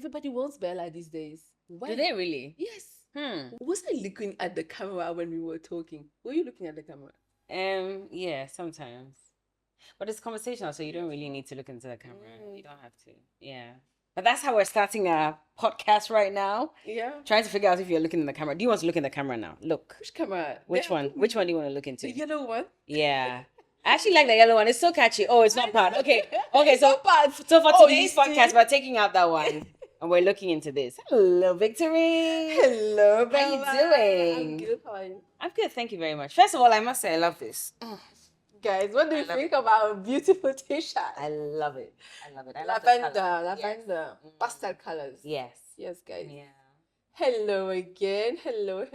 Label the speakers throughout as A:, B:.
A: Everybody wants Berla these days. Why?
B: Do they really?
A: Yes.
B: Hmm.
A: Was I looking at the camera when we were talking? Were you looking at the camera?
B: Yeah, sometimes. But it's conversational, so you don't really need to look into the camera. You don't have to. Yeah. But that's how we're starting our podcast right now.
A: Yeah.
B: Trying to figure out if you're looking in the camera. Do you want to look in the camera now? Look.
A: Which camera?
B: Which one? Which one do you want to look into?
A: The yellow one.
B: Yeah. I actually like the yellow one. It's so catchy. Oh, it's not bad. Okay. Okay,
A: It's
B: so
A: not bad.
B: so for
A: Oh,
B: today's
A: you see?
B: podcast, we're taking out that one and we're looking into this. Hello, Victorine.
A: Hello, Berla.
B: How you doing?
A: I'm good. How are you?
B: I'm good, thank you very much. First of all, I must say I love this.
A: Guys, what do you think about a beautiful t-shirt?
B: I love it. I love it. I love the
A: Lavender,
B: color.
A: lavender, pastel colors.
B: Yes.
A: Yes, guys.
B: Yeah.
A: Hello again. Hello.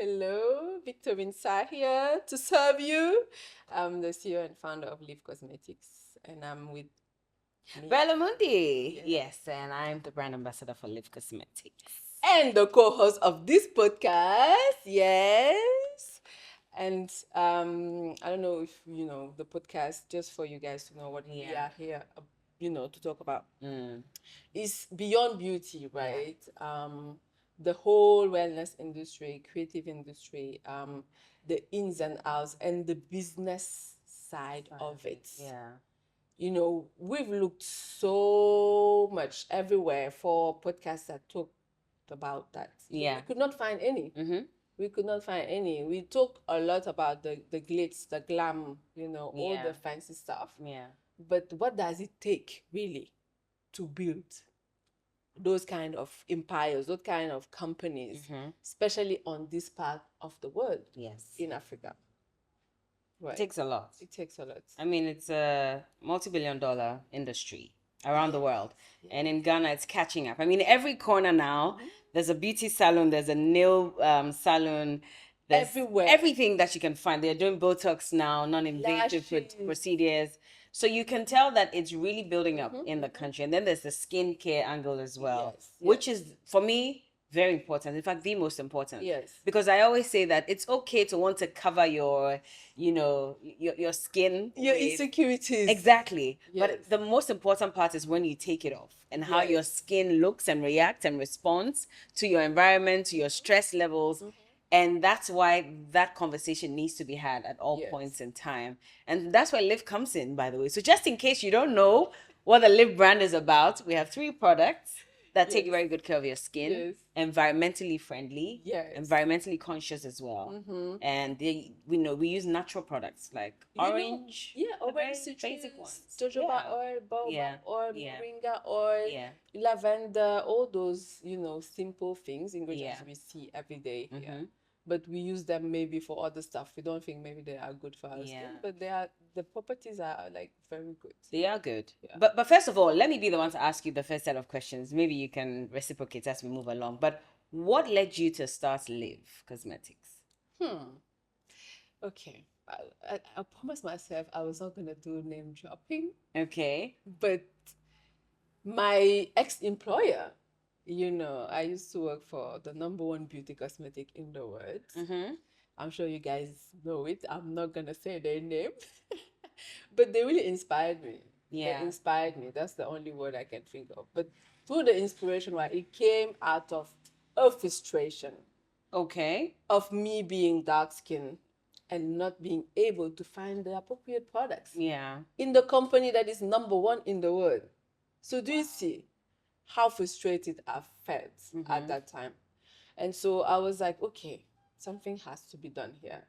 A: Victorine Sarr here to serve you. I'm the CEO and founder of LYVV Cosmetics, and I'm with
B: Berla Mundi. Yes, and I'm the brand ambassador for LYVV Cosmetics.
A: and the co-host of this podcast. Yes. And I don't know if you know the podcast, just for you guys to know what we are here, to talk about. Is beyond beauty, right? The whole wellness industry, creative industry, the ins and outs, and the business side of it.
B: Yeah.
A: We've looked so much everywhere for podcasts that talked about that.
B: Yeah.
A: We could not find any. We could not find any. We talk a lot about the glitz, the glam, all the fancy stuff.
B: Yeah.
A: But what does it take really to build those kind of empires, those kind of companies, especially on this part of the world?
B: Yes.
A: In Africa. Right.
B: It takes a lot.
A: It takes a lot.
B: I mean, it's a multi-billion-dollar industry around the world. And in Ghana, it's catching up. I mean, every corner now, there's a beauty salon, there's a nail salon, there's
A: everywhere.
B: Everything that you can find. They're doing Botox now, non-invasive procedures. So you can tell that it's really building up in the country. And then there's the skincare angle as well, which is, for me, very important. In fact, the most important.
A: Yes.
B: Because I always say that it's okay to want to cover your skin.
A: Your insecurities.
B: Exactly.
A: Yes.
B: But the most important part is when you take it off and how your skin looks and reacts and responds to your environment, to your stress levels. And that's why that conversation needs to be had at all points in time. And that's where LYVV comes in, by the way. So just in case you don't know what the LYVV brand is about, we have 3 products that take very good care of your skin, environmentally friendly, environmentally conscious as well. And we use natural products like orange.
A: Orange citrus, basic ones. Jojoba oil, baobab oil, moringa oil, lavender, all those, simple things, ingredients we see every day here. But we use them maybe for other stuff. We don't think maybe they are good for our skin, but the properties are like very good.
B: They are good. Yeah. But first of all, let me be the one to ask you the first set of questions. Maybe you can reciprocate as we move along. But what led you to start LYVV Cosmetics?
A: Okay. I promised myself I was not going to do name dropping.
B: Okay.
A: But my ex-employer, I used to work for the #1 beauty cosmetic in the world. I'm sure you guys know it. I'm not going to say their name. But they really inspired me.
B: Yeah.
A: They inspired me. That's the only word I can think of. But through the inspiration, it came out of a frustration.
B: Okay.
A: Of me being dark-skinned and not being able to find the appropriate products.
B: Yeah.
A: In the company that is #1 in the world. So do you see how frustrated I felt at that time? And so I was like, okay, something has to be done here.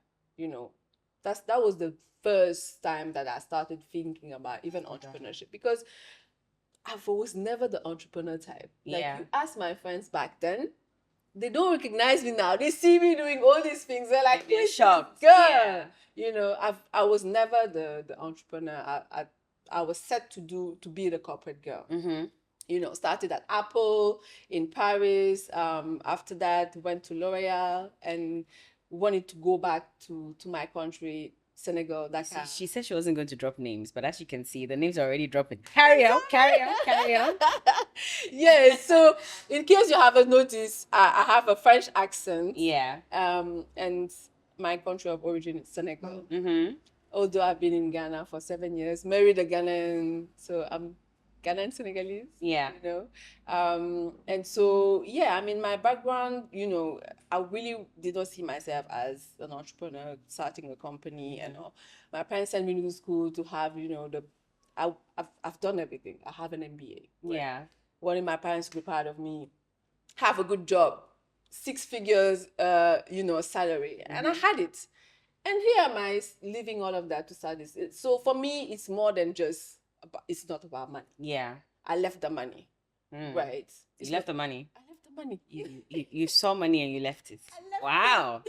A: That was the first time that I started thinking about even entrepreneurship, because I was never the entrepreneur type. Like you ask my friends back then, they don't recognize me now. They see me doing all these things. They're like,
B: they're shocked.
A: Girl. Yeah. I was never the entrepreneur. I was set to be the corporate girl. Started at Apple in Paris. After that, went to L'Oreal and wanted to go back to my country, Senegal, Dakar.
B: She said she wasn't going to drop names, but as you can see, the names are already dropping. Carry on.
A: Yeah, so in case you haven't noticed, I have a French accent.
B: Yeah.
A: And my country of origin is Senegal. Although I've been in Ghana for 7 years, married a Ghanaian, so I'm Ghanaian Senegalese.
B: Yeah.
A: You know, and so yeah, I mean, my background, I really did not see myself as an entrepreneur starting a company and all. My parents sent me to school to have, I've done everything. I have an MBA. Right?
B: Yeah.
A: Wanting my parents to be proud of me, have a good job, 6 figures, salary, and I had it. And here am I leaving all of that to start this. So for me, it's more than just it's not about money.
B: Yeah.
A: I left the money, right?
B: You left the money.
A: I left the money.
B: You saw money and you left it. Wow.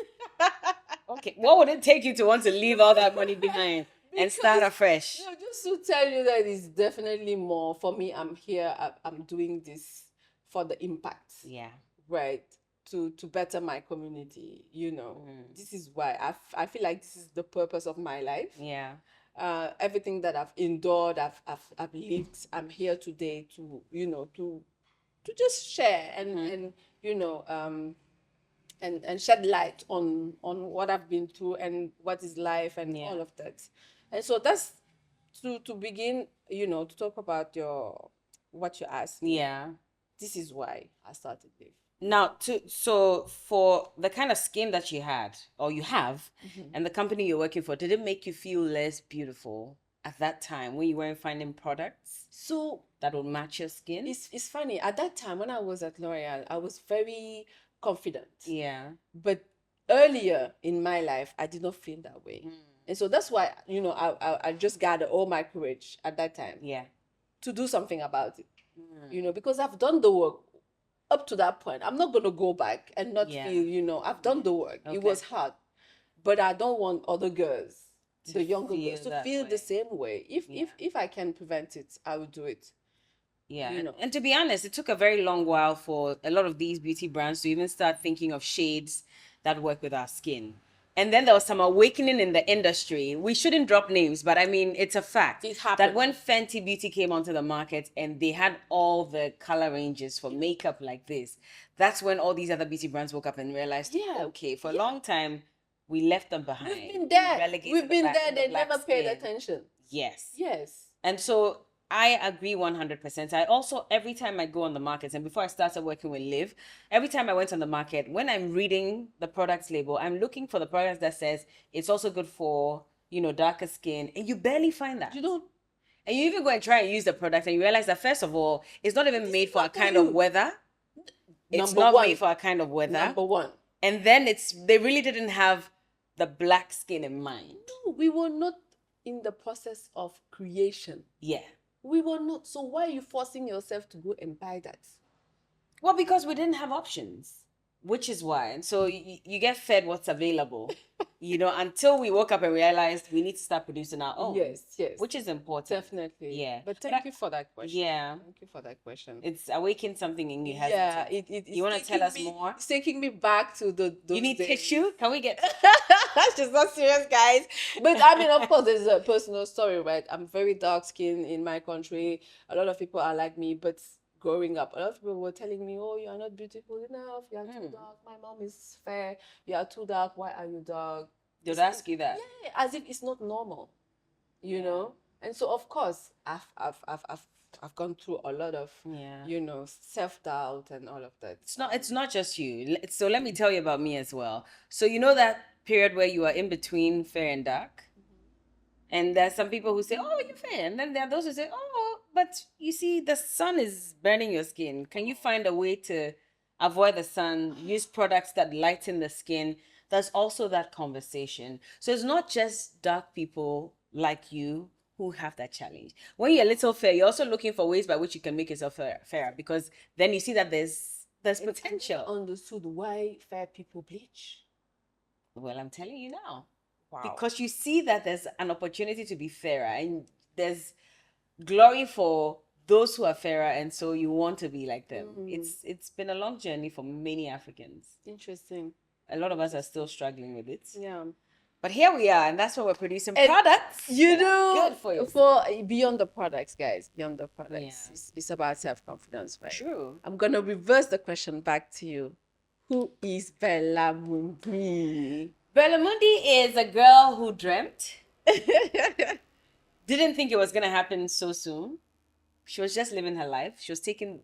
B: Okay. What would it take you to want to leave all that money behind and start afresh?
A: Just to tell you that it's definitely more for me. I'm here. I'm doing this for the impact.
B: Yeah.
A: Right. To better my community. This is why I feel like this is the purpose of my life.
B: Yeah.
A: Everything that I've endured, I've lived. I'm here today to just share and and shed light on what I've been through and what is life and all of that. And so that's to begin, to talk about what you asked me.
B: Yeah.
A: This is why I started LYVV.
B: Now, so for the kind of skin that you had or you have, and the company you're working for, did it make you feel less beautiful at that time when you weren't finding products
A: So
B: that would match your skin?
A: it's funny. At that time when I was at L'Oreal, I was very confident.
B: Yeah.
A: But earlier in my life, I did not feel that way. And so that's why, I just gathered all my courage at that time.
B: Yeah.
A: To do something about it. Because I've done the work up to that point. I'm not going to go back and not feel, I've done the work. Okay. It was hard. But I don't want other girls, the younger girls, to feel the same way. If I can prevent it, I will do it.
B: Yeah. And to be honest, it took a very long while for a lot of these beauty brands to even start thinking of shades that work with our skin. And then there was some awakening in the industry. We shouldn't drop names, but I mean, it's a fact that when Fenty Beauty came onto the market and they had all the color ranges for makeup like this, that's when all these other beauty brands woke up and realized, okay, for a long time, we left them behind.
A: We've been there. They never paid attention.
B: Yes.
A: Yes.
B: And so I agree 100%. I also, every time I go on the markets, and before I started working with LYVV, every time I went on the market, when I'm reading the product's label, I'm looking for the product that says it's also good for, darker skin. And you barely find that.
A: You don't.
B: And you even go and try and use the product and you realize that, first of all, it's not even made for a kind of weather. It's not made for a kind of weather.
A: Number one.
B: And then they really didn't have the black skin in mind.
A: No, we were not in the process of creation.
B: Yeah.
A: We were not. So why are you forcing yourself to go and buy that?
B: Well, because we didn't have options, which is why. And so you get fed what's available, until we woke up and realized we need to start producing our own.
A: Yes.
B: Which is important.
A: Definitely.
B: Yeah.
A: But thank you for that question.
B: Yeah.
A: Thank you for that question.
B: It's awakened something in you, hasn't it?
A: Yeah.
B: You want to tell us more?
A: It's taking me back to those
B: You need
A: days.
B: tissue? Can we get...
A: She's not serious, guys. But I mean, of course, there's a personal story, right? I'm very dark skinned in my country. A lot of people are like me, but growing up, a lot of people were telling me, oh, you are not beautiful enough. You are too dark. My mom is fair. You are too dark. Why are you dark?
B: They'd ask you that?
A: Yeah, as if it's not normal, know? And so, of course, I've gone through a lot of, self-doubt and all of that.
B: It's not just you. So let me tell you about me as well. So that period where you are in between fair and dark? And there's some people who say, oh, you're fair. And then there are those who say, oh, but you see, the sun is burning your skin. Can you find a way to avoid the sun? Use products that lighten the skin. There's also that conversation. So it's not just dark people like you who have that challenge. When you're a little fair, you're also looking for ways by which you can make yourself fairer, because then you see that there's potential.
A: I understood why fair people bleach.
B: Well, I'm telling you now.
A: Wow.
B: Because you see that there's an opportunity to be fairer, and there's glory for those who are fairer, and so you want to be like them. It's been a long journey for many Africans.
A: Interesting.
B: A lot of us are still struggling with it.
A: Yeah.
B: But here we are, and that's why we're producing products.
A: Good
B: for you.
A: For beyond the products, guys. Beyond the products. Yeah. It's about self-confidence, right?
B: True.
A: I'm gonna reverse the question back to you. Who is Berla Mundi?
B: Berla Mundi is a girl who dreamt. Didn't think it was gonna happen so soon. she was just living her life. She was taking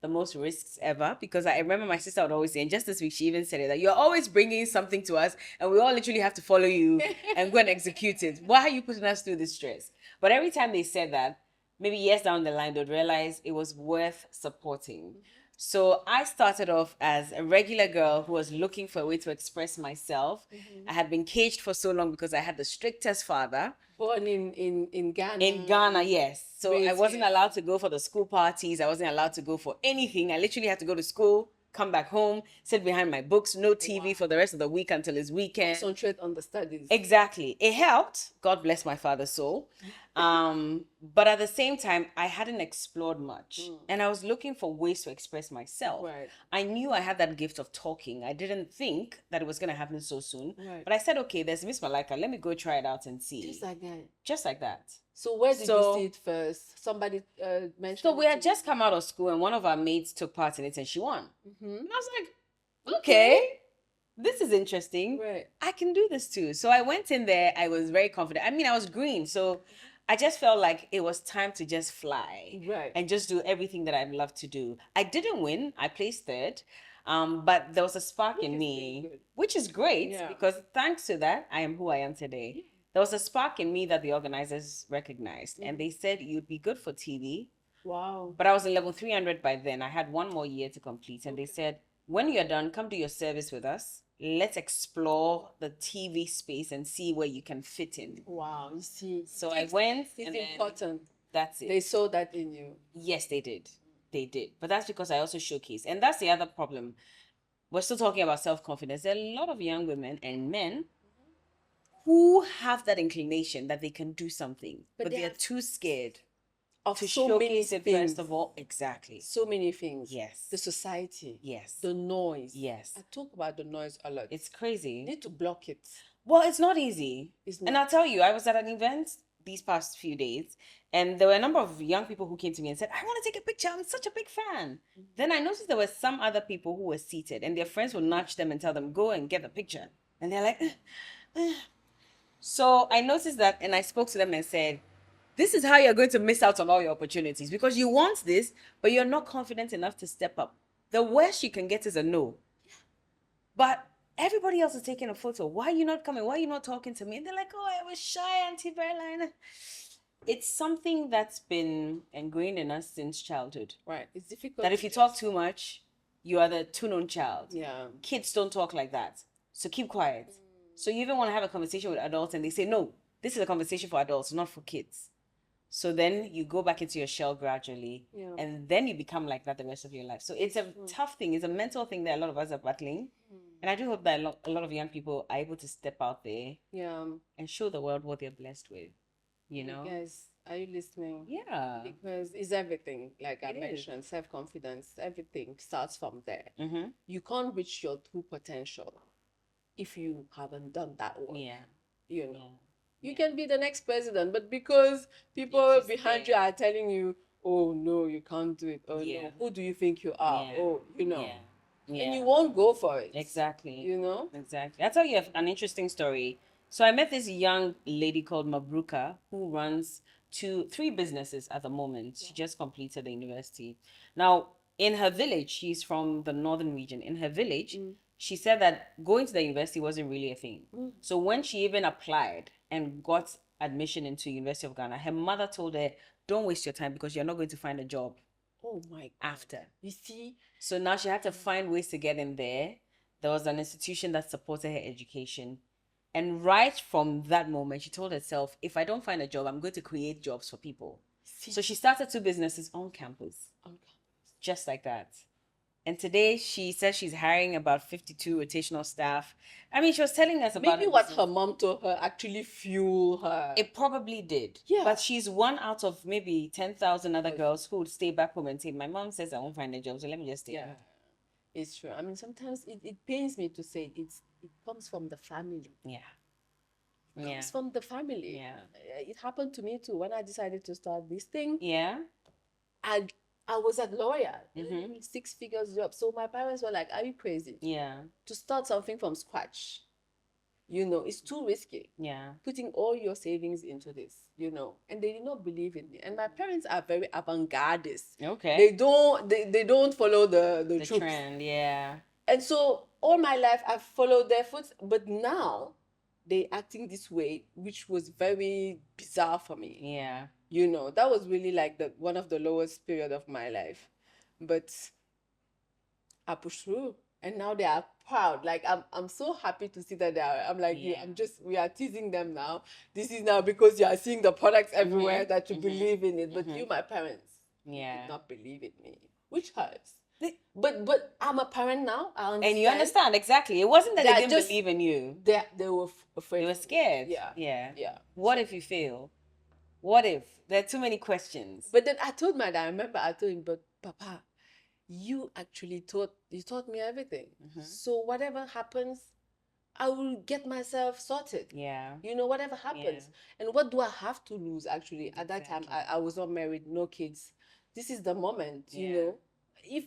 B: the most risks ever, because I remember my sister would always say, and just this week she even said it, that you're always bringing something to us and we all literally have to follow you and go and execute it. Why are you putting us through this stress? But every time they said that, maybe years down the line, they'd realize it was worth supporting. So I started off as a regular girl who was looking for a way to express myself. I had been caged for so long because I had the strictest father.
A: Born in Ghana.
B: In Ghana, yes. So I
A: Raised
B: wasn't
A: here.
B: allowed to go for the school parties. I wasn't allowed to go for anything. I literally had to go to school, come back home, sit behind my books, no TV for the rest of the week until it's weekend.
A: Concentrate on the studies.
B: Exactly. It helped. God bless my father's soul. But at the same time, I hadn't explored much. And I was looking for ways to express myself.
A: Right.
B: I knew I had that gift of talking. I didn't think that it was going to happen so soon.
A: Right.
B: But I said, okay, there's Miss Malika. Let me go try it out and see.
A: Just like that.
B: Just like that.
A: So where did
B: So-
A: you see it first? Somebody mentioned.
B: So we
A: it
B: had
A: to you?
B: just come out of school and one of our mates took part in it and she won.
A: Mhm.
B: And I was like, okay, this is interesting.
A: Right.
B: I can do this too. So I went in there. I was very confident. I mean, I was green. So I just felt like it was time to just fly
A: Right.
B: and just do everything that I love to do. I didn't win. I placed third. But there was a spark in
A: is
B: me,
A: pretty good.
B: which is great
A: Yeah.
B: because thanks to that, I am who I am today. There was a spark in me that the organizers recognized and they said, you'd be good for TV.
A: Wow.
B: But I was in level 300 by then. I had one more year to complete. And they said, when you're done, come do your service with us. Let's explore the TV space and see where you can fit in.
A: Wow. You see.
B: So I went
A: It's
B: and then
A: important.
B: that's it.
A: They saw that in you.
B: Yes, they did. They did. But that's because I also showcased. And that's the other problem. We're still talking about self-confidence. There are a lot of young women and men who have that inclination that they can do something, but
A: they
B: they're
A: have-
B: too scared
A: Of
B: to
A: so many
B: showcase it
A: things.
B: first of all. Exactly.
A: So many things.
B: Yes.
A: The society.
B: Yes.
A: The noise.
B: Yes.
A: I talk about the noise a lot.
B: It's
A: You
B: crazy.
A: need to block it.
B: Well, it's not easy.
A: It's
B: And
A: not.
B: I'll tell you, I was at an event these past few days, and there were a number of young people who came to me and said, I want to take a picture. I'm such a big fan. Then I noticed there were some other people who were seated, and their friends would nudge them and tell them, go and get the picture. And they're like, So I noticed that, and I spoke to them and said, this is how you're going to miss out on all your opportunities because you want this, but you're not confident enough to step up. The worst you can get is a no. But everybody else is taking a photo. Why are you not coming? Why are you not talking to me? And they're like, oh, I was shy, Auntie Berla. It's something that's been ingrained in us since childhood.
A: Right. It's difficult.
B: That if you talk too much, you are the too-known child.
A: Yeah.
B: Kids don't talk like that. So keep quiet. So you even want to have a conversation with adults and they say, no, this is a conversation for adults, not for kids. So then you go back into your shell gradually,
A: Yeah.
B: and then you become like that the rest of your life. So it's a tough thing. It's a mental thing that a lot of us are battling. And I do hope that a lot of young people are able to step out there
A: Yeah.
B: and show the world what they're blessed with, you know?
A: Guys, are you listening?
B: Yeah.
A: Because it's everything. Like I
B: It is.
A: mentioned, self-confidence, everything starts from there.
B: Mm-hmm.
A: You can't reach your true potential if you haven't done that work.
B: Yeah.
A: You know.
B: Yeah.
A: You can be the next president, but because people
B: You're just
A: behind
B: there.
A: you are telling you, oh no, you can't do it. Oh
B: Yeah.
A: no, who do you think you are?
B: Yeah.
A: Oh, you know.
B: Yeah. Yeah.
A: And you won't go for it.
B: Exactly.
A: You know?
B: Exactly. I'll tell you an interesting story. So I met this young lady called Mabruka who runs 3 businesses at the moment. She just completed the university. Now, in her village, she's from the northern region. In her village, she said that going to the university wasn't really a thing. So when she even applied and got admission into University of Ghana, her mother told her, don't waste your time because you're not going to find a job
A: Oh my God.
B: after.
A: You see?
B: So now she had to find ways to get in there. There was an institution that supported her education. And right from that moment, she told herself, if I don't find a job, I'm going to create jobs for people.
A: See?
B: So she started 2 businesses on campus,
A: On campus.
B: just like that. And today she says she's hiring about 52 rotational staff. I mean, she was telling us about
A: Maybe
B: her
A: what
B: business.
A: her mom told her actually fueled her.
B: It probably did.
A: Yeah.
B: But she's one out of maybe 10,000 other girls who would stay back home and say, my mom says I won't find a job, so let me just stay.
A: Yeah, it's true. I mean, sometimes it pains me to say it comes from the family.
B: Yeah.
A: It
B: Yeah.
A: comes from the family.
B: Yeah.
A: It happened to me too when I decided to start this thing.
B: Yeah.
A: And I was a lawyer,
B: Mhm.
A: 6 figures job. So my parents were like, "Are you crazy
B: Yeah.
A: to start something from scratch?" It's too risky.
B: Yeah.
A: Putting all your savings into this, and they did not believe in me. And my parents are very avant-gardist.
B: Okay.
A: They don't follow the
B: The
A: troops.
B: trend, yeah.
A: And so all my life I've followed their foot, but now they acting this way, which was very bizarre for me.
B: Yeah.
A: That was really like one of the lowest period of my life. But I pushed through, and now they are proud. Like I'm so happy to see that they are. I'm like,
B: Yeah.
A: we are teasing them now. This is now because you are seeing the products everywhere that you believe in it. But you, my parents,
B: Yeah.
A: did not believe in me, which hurts. But I'm a parent now. I understand.
B: And you understand exactly. It wasn't that
A: They
B: they
A: are
B: didn't believe in you.
A: They were afraid.
B: They were scared.
A: Yeah.
B: Yeah. What if you fail? What if? There are too many questions.
A: But then I told my dad. I remember I told him, but Papa, you actually taught me everything. So whatever happens, I will get myself sorted.
B: Yeah.
A: Whatever happens. And what do I have to lose, actually? At that time, I was not married, no kids. This is the moment, If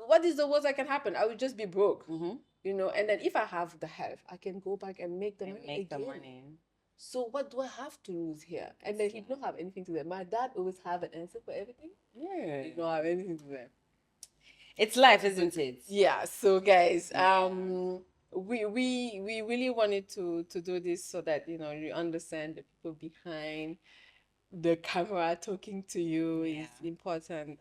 A: what is the worst that can happen? I will just be broke. And then if I have the health, I can go back and make the money again. So what do I have to lose here? And then he don't have anything to say. My dad always have an answer for everything.
B: Yeah.
A: He don't have anything to say.
B: It's life, isn't it?
A: Yeah. So guys, we really wanted to do this so that you understand the people behind the camera talking to you is important.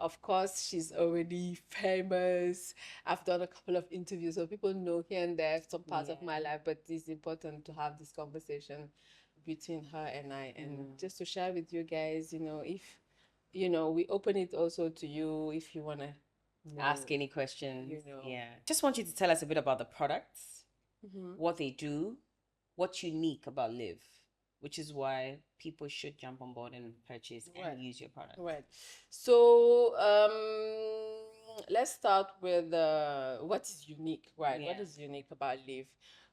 A: Of course, she's already famous. I've done a couple of interviews, so people know here and there some parts of my life, but it's important to have this conversation between her and I, and just to share with you guys, if we open it also to you if you want to
B: ask any questions. Yeah. Just want you to tell us a bit about the products, what they do, what's unique about Lyvv, which is why people should jump on board and purchase and use your product.
A: Right. So let's start with what is unique, right? What is unique about Lyvv?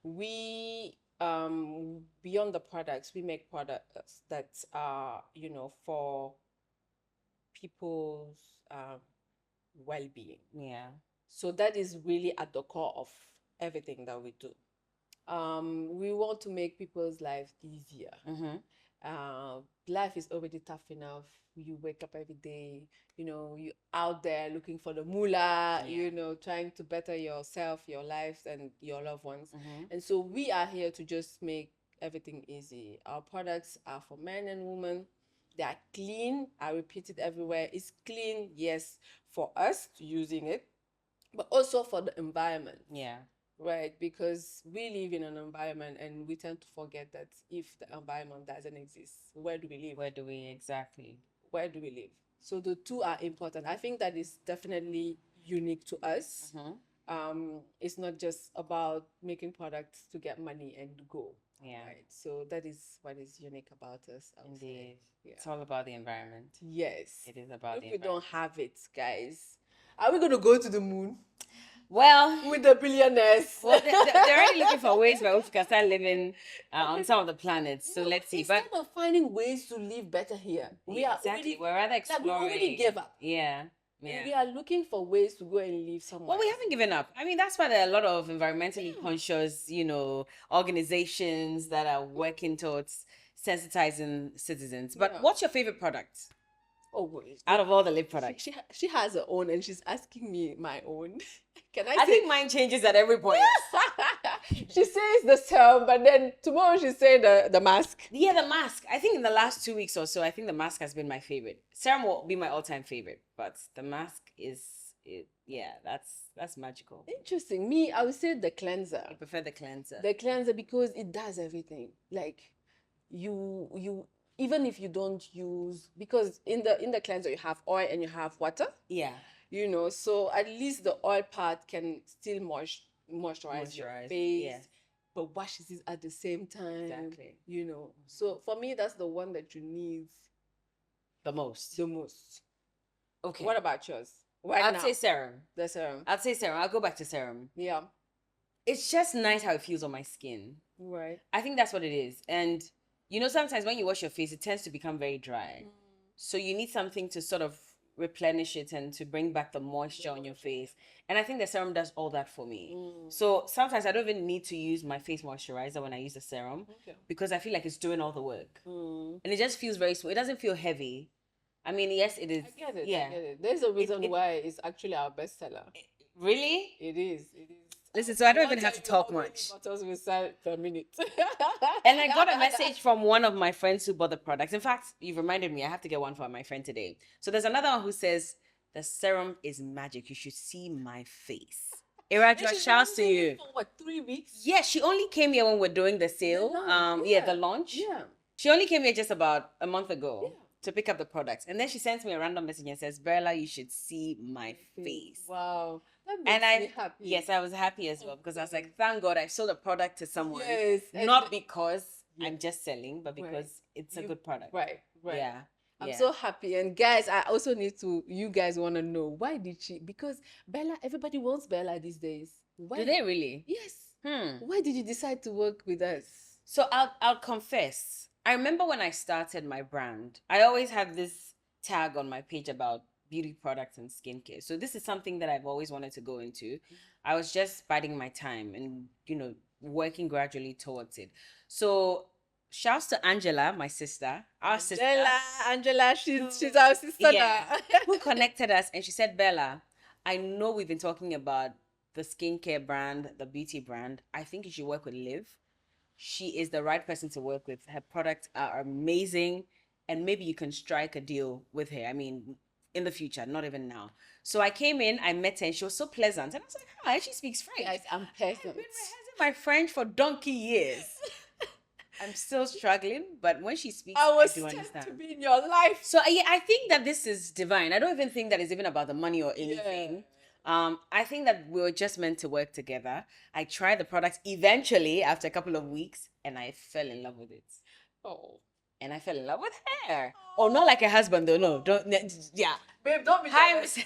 A: We beyond the products, we make products that are for people's well-being.
B: Yeah.
A: So that is really at the core of everything that we do. We want to make people's life easier. Life is already tough enough. You wake up every day, you out there looking for the moolah, trying to better yourself, your lives, and your loved ones. And so we are here to just make everything easy. Our products are for men and women. They are clean. I repeat it everywhere. It's clean, yes, for us using it, but also for the environment.
B: Yeah.
A: Right, because we live in an environment and we tend to forget that if the environment doesn't exist, where do we live?
B: Where do we exactly?
A: Where do we live? So the two are important. I think that is definitely unique to us. It's not just about making products to get money and go.
B: Yeah.
A: Right. So that is what is unique about us.
B: Indeed. Yeah. It's all about the environment.
A: Yes.
B: It is about the environment.
A: If we don't have it, guys, are we going to go to the moon?
B: Well,
A: with the billionaires.
B: Well, they're already looking for ways where we can start living on some of the planets. So let's see.
A: Instead of finding ways to live better here, we're
B: rather exploring.
A: We already gave up.
B: Yeah.
A: We are looking for ways to go and live somewhere.
B: Well, we haven't given up. I mean, that's why there are a lot of environmentally conscious, organizations that are working towards sensitizing citizens. But what's your favorite product?
A: Oh,
B: out of all the Lyvv products,
A: she has her own, and she's asking me my own.
B: I think mine changes at every point.
A: She says the serum, but then tomorrow she say the mask.
B: Yeah, the mask. I think in the last 2 weeks or so, I think the mask has been my favorite. Serum will be my all-time favorite, but the mask is it. Yeah, that's magical.
A: Interesting. Me, I would say the cleanser.
B: I prefer the cleanser.
A: The cleanser because it does everything. Like you. Even if you don't use, because in the cleanser you have oil and you have water.
B: Yeah.
A: So at least the oil part can still moisturize your face, but washes it at the same time.
B: Exactly.
A: So for me, that's the one that you need
B: the most. Okay.
A: What about yours?
B: I'd say serum.
A: The serum.
B: I'd say serum. I'll go back to serum.
A: Yeah.
B: It's just nice how it feels on my skin.
A: Right.
B: I think that's what it is. And sometimes when you wash your face, it tends to become very dry. So you need something to sort of replenish it and to bring back the moisture on your face. And I think the serum does all that for me. So sometimes I don't even need to use my face moisturizer when I use the serum because I feel like it's doing all the work. And it just feels very smooth. It doesn't feel heavy. I mean, yes, it is.
A: I get it.
B: Yeah.
A: I get it. There's a reason why it's actually our bestseller.
B: Really?
A: It is. It is.
B: Listen, so I don't even have to talk much.
A: Bottles we sell per minute.
B: And I got a message from one of my friends who bought the products. In fact, you've reminded me, I have to get one for my friend today. So there's another one who says, the serum is magic. You should see my face. Irajua, shouts to you.
A: For what, 3 weeks?
B: Yeah, she only came here when we're doing the sale. The launch.
A: Yeah.
B: She only came here just about a month ago to pick up the products. And then she sends me a random message and says, Berla, you should see my face.
A: Wow. That makes me happy.
B: Yes, I was happy as well because I was like, thank God I sold a product to someone.
A: Yes.
B: Not because I'm just selling, but because it's a good product.
A: Right.
B: Yeah.
A: I'm so happy. And guys, I also you guys want to know, why did she? Because Berla, everybody wants Berla these days. Why?
B: Do they really?
A: Yes. Why did you decide to work with us?
B: So I'll confess. I remember when I started my brand, I always have this tag on my page about beauty products and skincare. So this is something that I've always wanted to go into. I was just biding my time and, working gradually towards it. So shouts to Angela, my sister, our sister.
A: Angela, she's our sister now.
B: Who connected us. And she said, Bella, I know we've been talking about the skincare brand, the beauty brand. I think you should work with Lyvv. She is the right person to work with. Her products are amazing. And maybe you can strike a deal with her. I mean, in the future, not even now. So I came in, I met her, and she was so pleasant. And I was like, hi, she speaks French.
A: Guys, I'm pleasant.
B: I've been rehearsing my French for donkey years. I'm still struggling, but when she speaks, I do understand.
A: To be in your life.
B: So I think that this is divine. I don't even think that it's even about the money or anything. I think that we were just meant to work together. I tried the products eventually after a couple of weeks, and I fell in love with it.
A: Oh.
B: And I fell in love with her. Oh, not like a husband though. No, don't. Yeah,
A: babe, don't be jealous.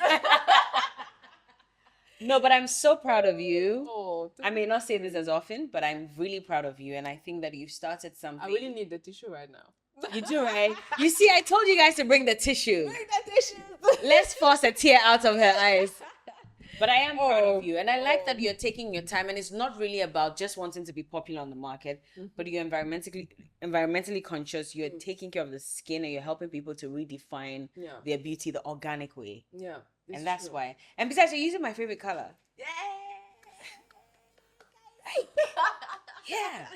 B: No, but I'm so proud of you.
A: Oh,
B: I may not say this as often, but I'm really proud of you. And I think that you've started something.
A: I really need the tissue right now.
B: You do, right? You see, I told you guys to bring the tissue.
A: Bring the tissue.
B: Let's force a tear out of her eyes. But I am proud of you. And I like that you're taking your time. And it's not really about just wanting to be popular on the market, but you're environmentally conscious. You're taking care of the skin and you're helping people to redefine their beauty the organic way.
A: Yeah.
B: And that's why. And besides, you're using my favorite color.
A: Yeah.
B: Yeah.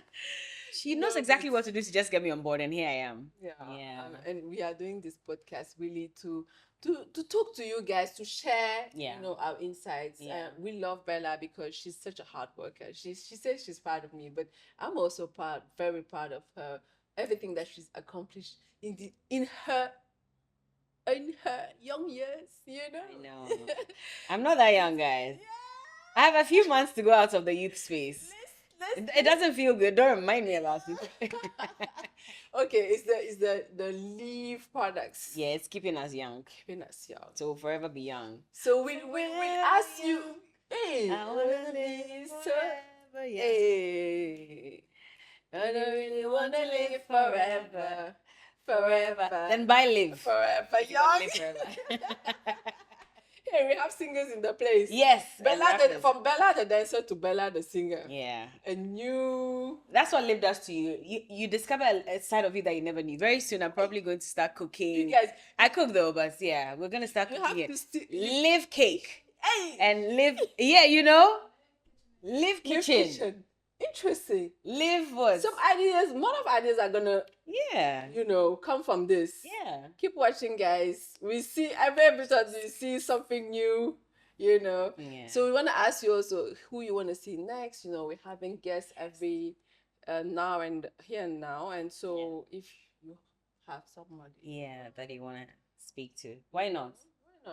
B: She knows exactly what to do to just get me on board. And here I am.
A: Yeah. And we are doing this podcast really to talk to you guys, to share, our insights. We love Berla because she's such a hard worker. She says she's proud of me, but I'm also very proud of her. Everything that she's accomplished in her young years,
B: I know. I'm not that young, guys. I have a few months to go out of the youth space. It doesn't feel good. Don't remind me about it.
A: Okay, it's the LYVV products.
B: Yeah, it's keeping us young. So we'll forever be young.
A: So we ask you, hey, I wanna live forever, hey. I don't really wanna live forever.
B: Then buy Lyvv.
A: Forever young. Hey, we have singers in the place.
B: Yes.
A: From Berla the dancer to Berla the singer.
B: Yeah.
A: And you...
B: That's what Lyvv does to you. You discover a side of you that you never knew. Very soon, I'm probably going to start cooking.
A: You guys...
B: I cook though, but yeah, we're going to start cooking it. Lyvv cake.
A: Hey!
B: And Lyvv... Yeah, Lyvv kitchen.
A: Interesting.
B: Lyvv what?
A: Some ideas, more of ideas are gonna, come from this.
B: Yeah.
A: Keep watching, guys. We see every episode. We see something new. Yeah. So we want to ask you also who you want to see next. We're having guests every now and here and now, and so if you have somebody,
B: that you want to speak to, why not?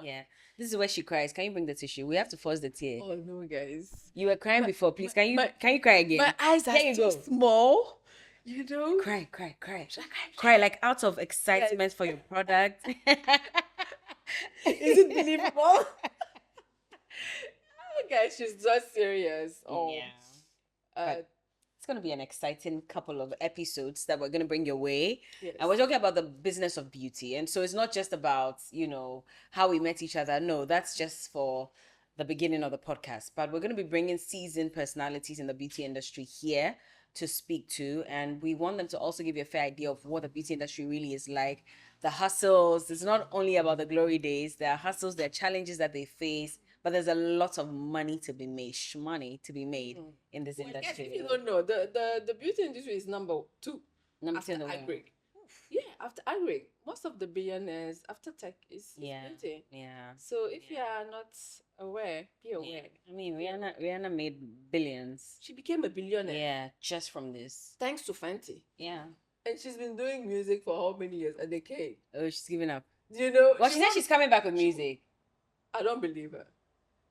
B: Yeah, this is where she cries. Can you bring the tissue? We have to force the tear.
A: Oh no, guys!
B: You were crying before. Please, can you cry again?
A: My eyes are too small.
B: Cry. Cry like out of excitement for your product.
A: Is it believable? Oh, guys, she's just serious. Oh,
B: yeah. It's going to be an exciting couple of episodes that we're going to bring your way.
A: Yes.
B: And we're talking about the business of beauty. And so it's not just about, how we met each other. No, that's just for the beginning of the podcast. But we're going to be bringing seasoned personalities in the beauty industry here to speak to. And we want them to also give you a fair idea of what the beauty industry really is like. The hustles. It's not only about the glory days. There are hustles, there are challenges that they face. But there's a lot of money to be made, in this industry.
A: If you don't know, the beauty industry is number 2.
B: Number
A: after
B: 2 in the world.
A: agri. Yeah, after agri. Most of the billionaires after tech is beauty.
B: Yeah.
A: So if you are not aware, be aware.
B: Yeah. I mean, Rihanna made billions.
A: She became a billionaire.
B: Yeah, just from this.
A: Thanks to Fenty.
B: Yeah.
A: And she's been doing music for how many years? A decade.
B: Oh, she's giving up.
A: You know?
B: Well, she said she's coming back with music.
A: I don't believe her.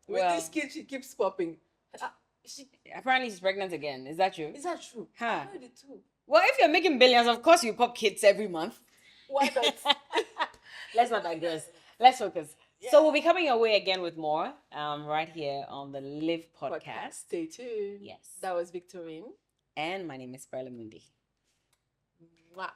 A: With this kid, she keeps popping.
B: Apparently, she's pregnant again. Is that true?
A: Is that true?
B: Huh.
A: I heard it too.
B: Well, if you're making billions, of course you pop kids every month.
A: Why not?
B: Let's not digress. Let's focus. Yeah. So we'll be coming your way again with more right here on the LYVV Podcast.
A: Stay tuned.
B: Yes.
A: That was Victorine.
B: And my name is Berla Mundi.
A: Mwah.